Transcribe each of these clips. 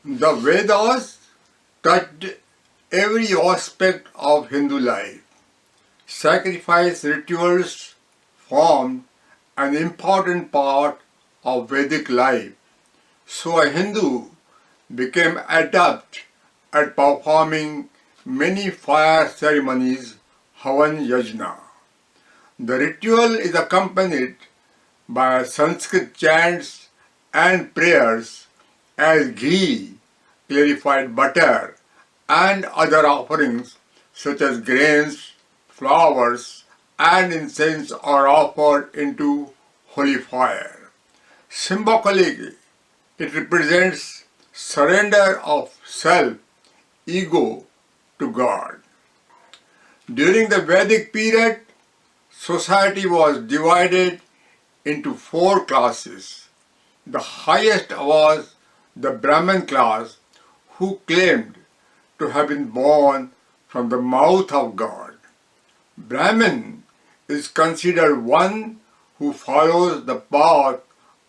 The Vedas touched every aspect of Hindu life. Sacrifice rituals formed an important part of Vedic life. So a Hindu became adept at performing many fire ceremonies, havan yajna. The ritual is accompanied by Sanskrit chants and prayers as ghee, clarified butter, and other offerings such as grains, flowers, and incense are offered into holy fire. Symbolically, it represents surrender of self, ego to God. During the Vedic period, society was divided into four classes. The highest was the Brahmin class, who claimed to have been born from the mouth of God. Brahmin is considered one who follows the path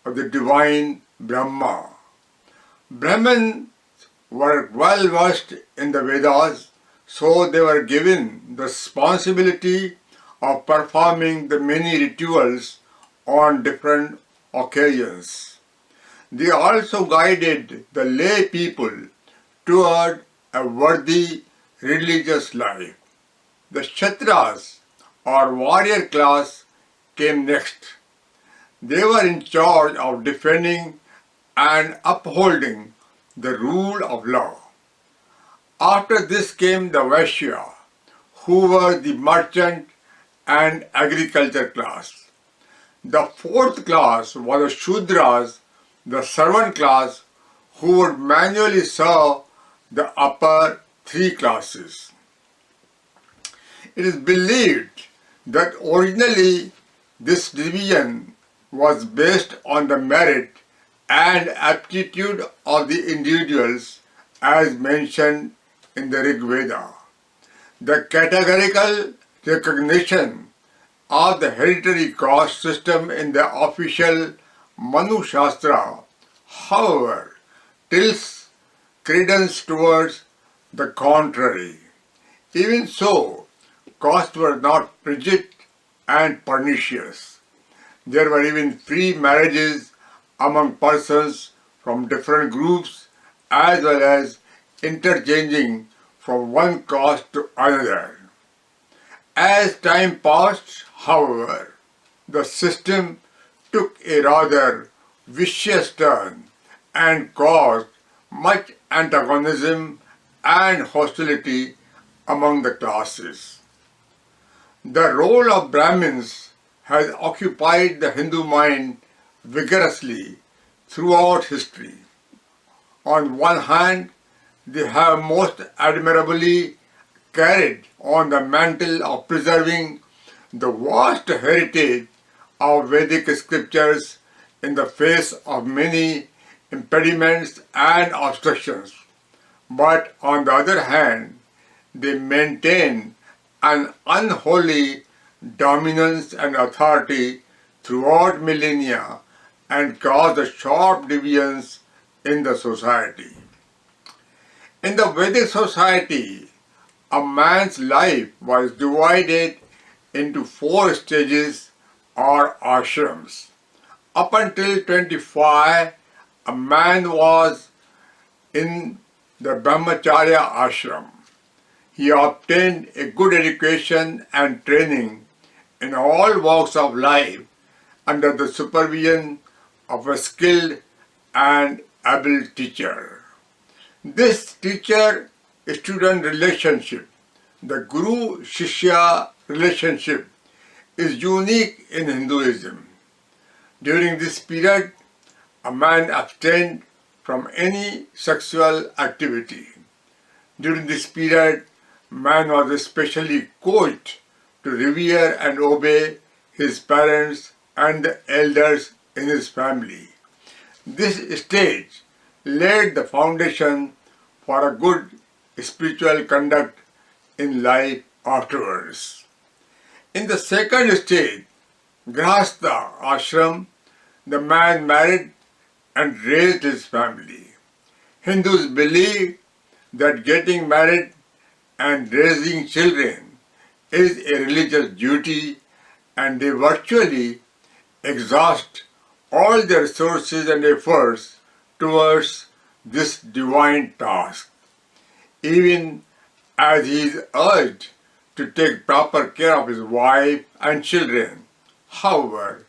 of the divine Brahma. Brahmins were well versed in the Vedas, so they were given the responsibility of performing the many rituals on different occasions. They also guided the lay people toward a worthy religious life. The Kshatras or warrior class came next. They were in charge of defending and upholding the rule of law. After this came the Vaishya, who were the merchant and agriculture class. The fourth class was the Shudras, the servant class, who would manually serve the upper three classes. It is believed that originally this division was based on the merit and aptitude of the individuals as mentioned in the Rig Veda. The categorical recognition of the hereditary caste system in the official Manu Shastra, however, tilts credence towards the contrary. Even so, castes were not rigid and pernicious. There were even free marriages among persons from different groups as well as interchanging from one caste to another. As time passed, however, the system took a rather vicious turn and caused much antagonism and hostility among the classes. The role of Brahmins has occupied the Hindu mind vigorously throughout history. On one hand, they have most admirably carried on the mantle of preserving the vast heritage of Vedic scriptures in the face of many impediments and obstructions. But on the other hand, they maintain an unholy dominance and authority throughout millennia and cause the sharp divisions in the society. In the Vedic society, a man's life was divided into four stages or ashrams. Up until 25, a man was in the Brahmacharya ashram. He obtained a good education and training in all walks of life under the supervision of a skilled and able teacher. This teacher-student relationship, the Guru-Shishya relationship, is unique in Hinduism. During this period, a man abstained from any sexual activity. During this period, man was especially coached to revere and obey his parents and the elders in his family. This stage laid the foundation for a good spiritual conduct in life afterwards. In the second stage, Grahastha ashram, the man married and raised his family. Hindus believe that getting married and raising children is a religious duty, and they virtually exhaust all their resources and efforts towards this divine task, even as he is urged to take proper care of his wife and children. However,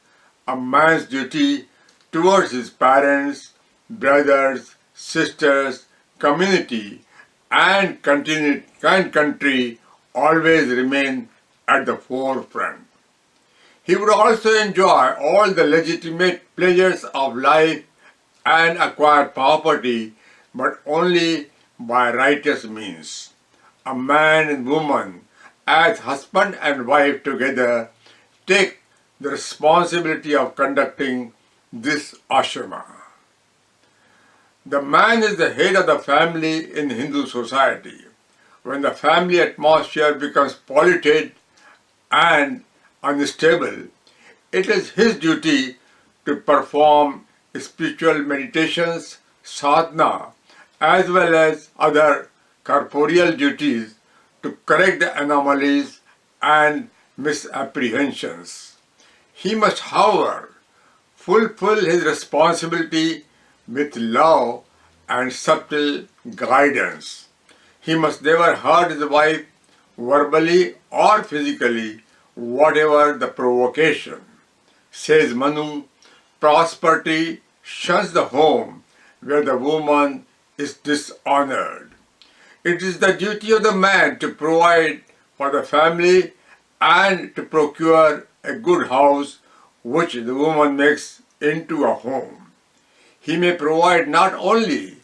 a man's duty towards his parents, brothers, sisters, community, and country always remain at the forefront. He would also enjoy all the legitimate pleasures of life and acquire property, but only by righteous means. A man and woman, as husband and wife together, take the responsibility of conducting this ashrama. The man is the head of the family in Hindu society. When the family atmosphere becomes polluted and unstable, it is his duty to perform spiritual meditations, sadhana, as well as other corporeal duties to correct the anomalies and misapprehensions. He must, however, fulfill his responsibility with love and subtle guidance. He must never hurt his wife verbally or physically, whatever the provocation. Says Manu, prosperity shuns the home where the woman is dishonored. It is the duty of the man to provide for the family and to procure a good house which the woman makes into a home. He may provide not only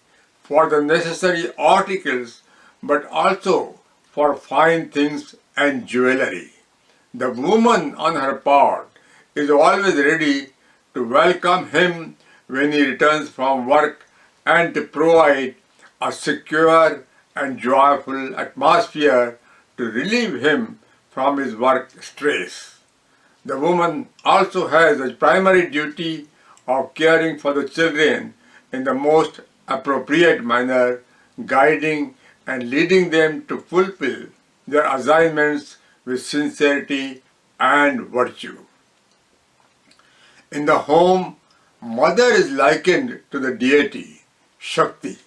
for the necessary articles but also for fine things and jewelry. The woman, on her part, is always ready to welcome him when he returns from work and to provide a secure and joyful atmosphere to relieve him from his work stress. The woman also has the primary duty of caring for the children in the most appropriate manner, guiding and leading them to fulfill their assignments with sincerity and virtue. In the home, mother is likened to the deity, Shakti.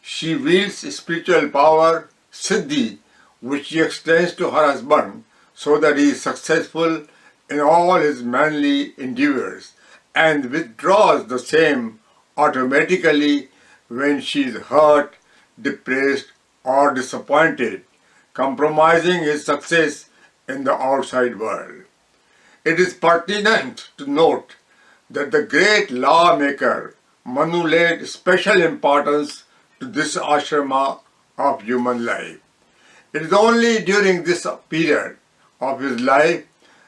She wields spiritual power, Siddhi, which she extends to her husband so that he is successful in all his manly endeavors and withdraws the same automatically when she is hurt, depressed, or disappointed, compromising his success in the outside world. It is pertinent to note that the great lawmaker Manu laid special importance to this ashrama of human life. It is only during this period of his life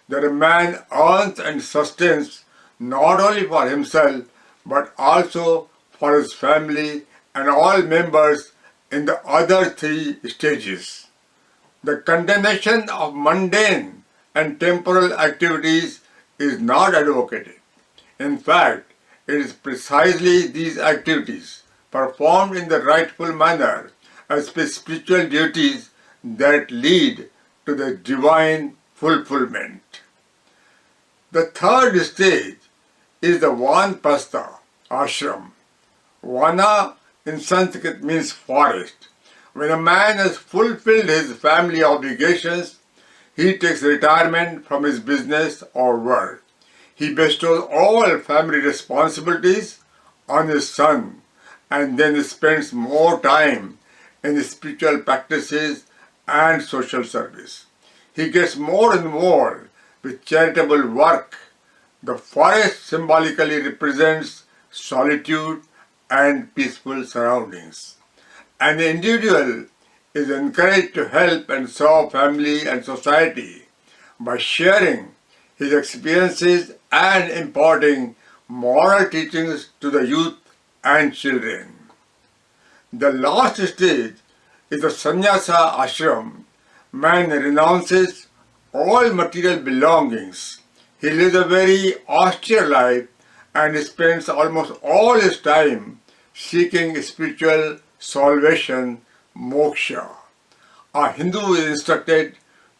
that a man earns and sustains not only for himself but also for his family and all members in the other three stages. The condemnation of mundane and temporal activities is not advocated. In fact, it is precisely these activities, performed in the rightful manner as spiritual duties, that lead to the divine fulfillment. The third stage is the Vanprastha ashram. Vana in Sanskrit means forest. When a man has fulfilled his family obligations, he takes retirement from his business or work. He bestows all family responsibilities on his son and then spends more time in spiritual practices and social service. He gets more involved with charitable work. The forest symbolically represents solitude and peaceful surroundings. An individual is encouraged to help and serve family and society by sharing his experiences and imparting moral teachings to the youth and children. The last stage is the sannyasa ashram. Man renounces all material belongings. He lives a very austere life and spends almost all his time seeking spiritual salvation, moksha. A Hindu is instructed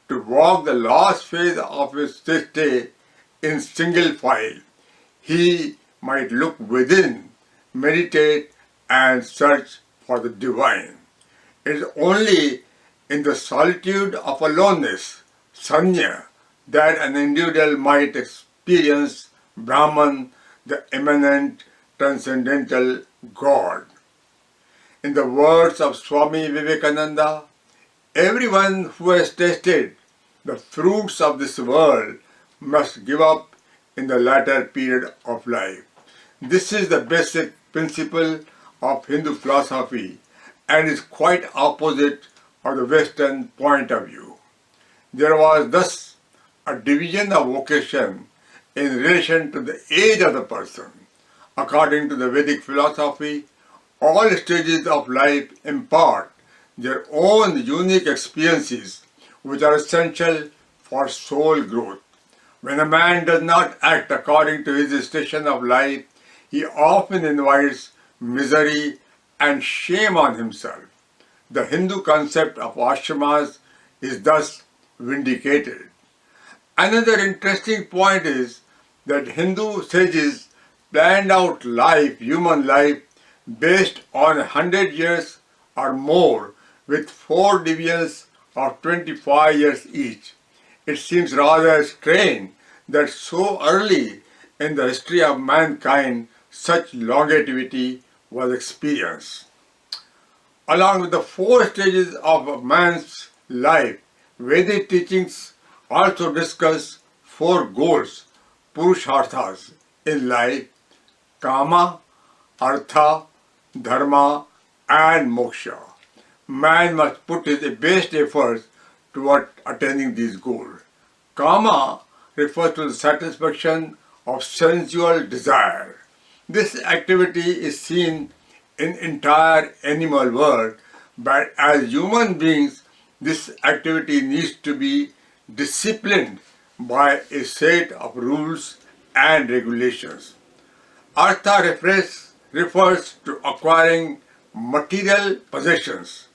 to walk the last phase of his stay in single file. He might look within, meditate, and search for the divine. It is only in the solitude of aloneness, sanya, that an individual might experience Brahman, the immanent, transcendental God. In the words of Swami Vivekananda, everyone who has tasted the fruits of this world must give up in the latter period of life. This is the basic principle of Hindu philosophy and is quite opposite of the Western point of view. There was thus a division of vocation in relation to the age of the person. According to the Vedic philosophy, all stages of life impart their own unique experiences which are essential for soul growth. When a man does not act according to his station of life, he often invites misery and shame on himself. The Hindu concept of ashramas is thus vindicated. Another interesting point is that Hindu sages planned out life, human life, based on 100 years or more with 4 divisions of 25 years each. It seems rather strange that so early in the history of mankind such longevity was experienced. Along with the 4 stages of a man's life, Vedic teachings also discuss 4 goals, purusharthas, in life: kama, artha, dharma, and moksha. Man must put his best efforts toward attaining these goals. Kama refers to the satisfaction of sensual desire. This activity is seen in entire animal world, but as human beings, this activity needs to be disciplined by a set of rules and regulations. Artha refers to acquiring material possessions.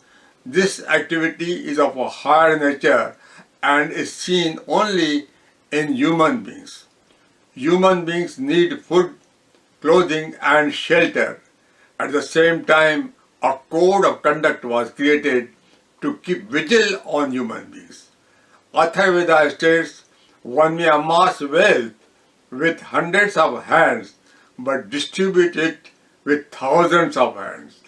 This activity is of a higher nature and is seen only in human beings. Human beings need food, clothing, and shelter. At the same time, a code of conduct was created to keep vigil on human beings. Atharvaveda states, one may amass wealth with hundreds of hands, but distribute it with thousands of hands.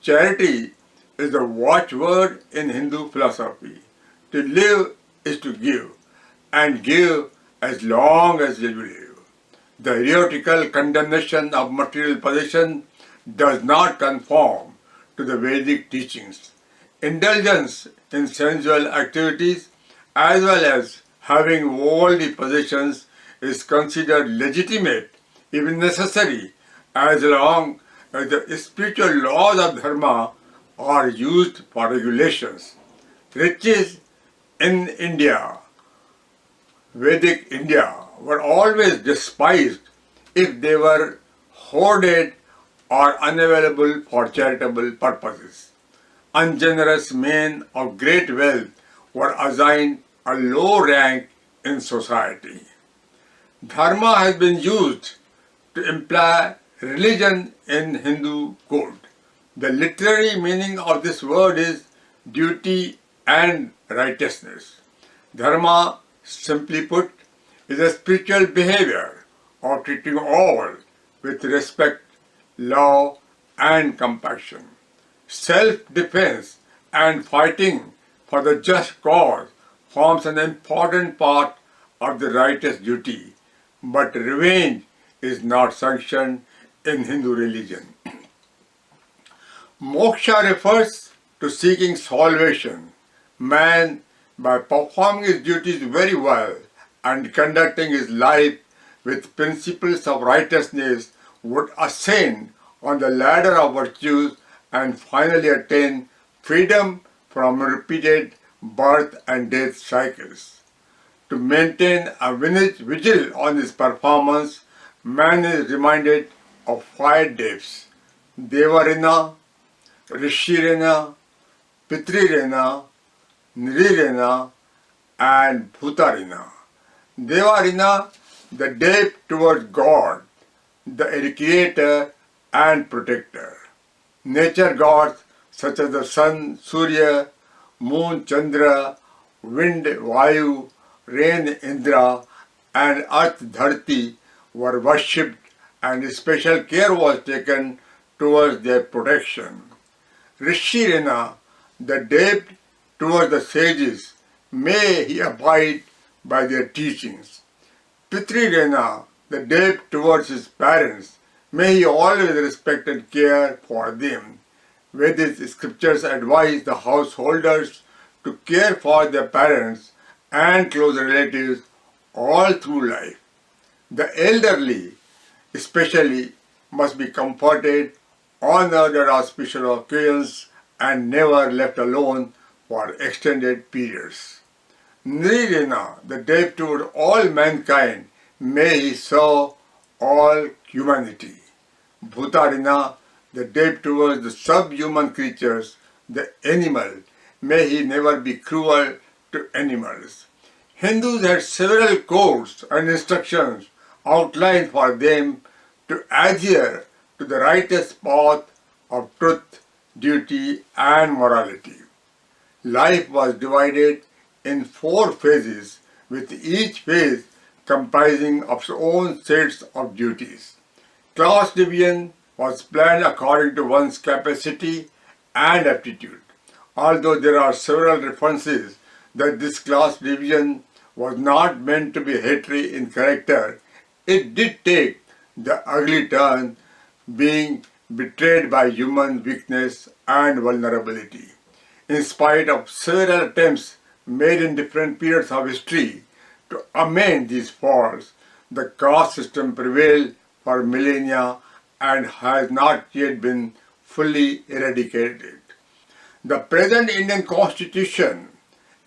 Charity is the watchword in Hindu philosophy. To live is to give, and give as long as you live. The heretical condemnation of material possession does not conform to the Vedic teachings. Indulgence in sensual activities as well as having worldly possessions is considered legitimate, even necessary, as long as the spiritual laws of dharma are used for regulations. Riches in India, Vedic India, were always despised if they were hoarded or unavailable for charitable purposes. Ungenerous men of great wealth were assigned a low rank in society. Dharma has been used to imply religion in Hindu code. The literary meaning of this word is duty and righteousness. Dharma, simply put, is a spiritual behavior of treating all with respect, love, and compassion. Self-defense and fighting for the just cause forms an important part of the righteous duty, but revenge is not sanctioned in Hindu religion. Moksha refers to seeking salvation. Man, by performing his duties very well and conducting his life with principles of righteousness, would ascend on the ladder of virtues and finally attain freedom from repeated birth and death cycles. To maintain a vigil on his performance, man is reminded of 5 depths: Deva-rina, Rishirena, Pitrirena, Nrirena, and Bhutarina. Deva-rina, the debt towards God, the creator and protector. Nature gods such as the sun, Surya, moon, Chandra, wind, Vayu, rain, Indra, and earth, Dharti were worshipped and special care was taken towards their protection. Rishirena, the debt towards the sages, may he abide by their teachings. Pitrirena, the debt towards his parents, may he always respect and care for them. Vedic scriptures advise the householders to care for their parents and close relatives all through life. The elderly, especially, must be comforted, honored at auspicious occasions, and never left alone for extended periods. Nrirena, the debt toward all mankind, may he serve all humanity. Bhutarina, the debt towards the subhuman creatures, the animal, may he never be cruel to animals. Hindus had several codes and instructions outlined for them to adhere to the righteous path of truth, duty, and morality. Life was divided in 4 phases, with each phase comprising of its own sets of duties. Class division was planned according to one's capacity and aptitude. Although there are several references that this class division was not meant to be hatred in character, it did take the ugly turn, being betrayed by human weakness and vulnerability. In spite of several attempts made in different periods of history to amend these faults, the caste system prevailed for millennia and has not yet been fully eradicated. The present Indian Constitution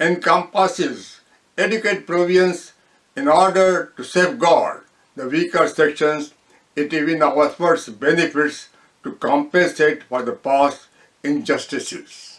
encompasses adequate provisions in order to safeguard the weaker sections. It even offers benefits to compensate for the past injustices.